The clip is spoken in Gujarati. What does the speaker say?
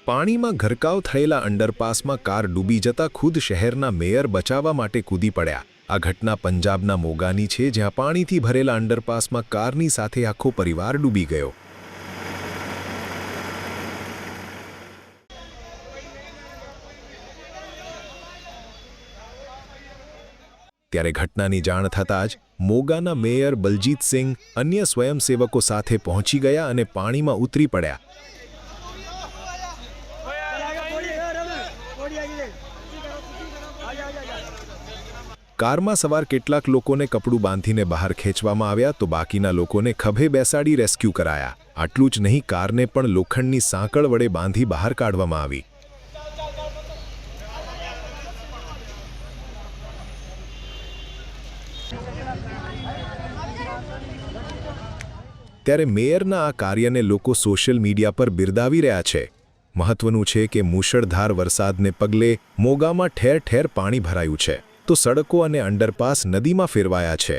પાણીમાં ગરકાવ થયેલા અંડરપાસમાં કાર ડૂબી જતા ખુદ શહેરના મેયર બચાવવા માટે કૂદી પડ્યા। આ ઘટના પંજાબના મોગાની છે, જ્યાં પાણીથી ભરેલા અંડરપાસમાં કારની સાથે આખો પરિવાર ડૂબી ગયો। ત્યારે ઘટનાની જાણ થતાં જ મોગાના મેયર બલજીત સિંહ અન્ય સ્વયંસેવકો સાથે પહોંચી ગયા અને પાણીમાં ઉતરી પડ્યા। કારમાં સવાર કેટલાક લોકોને કપડું બાંધીને બહાર ખેંચવામાં આવ્યા તો બાકીના લોકોને ખભે બેસાડી રેસ્ક્યુ કરાયા। આટલું જ નહીં, કારને પણ લોખંડની સાંકળ વડે બાંધી બહાર કાઢવામાં આવી। ત્યારે મેયરના આ કાર્યને લોકો સોશિયલ મીડિયા પર બિરદાવી રહ્યા છે। મહત્વનું છે કે મુશળધાર વરસાદને પગલે મોગામાં ઠેર ઠેર પાણી ભરાયું છે, તો સડકો અને અંડરપાસ નદીમાં ફેરવાયા છે।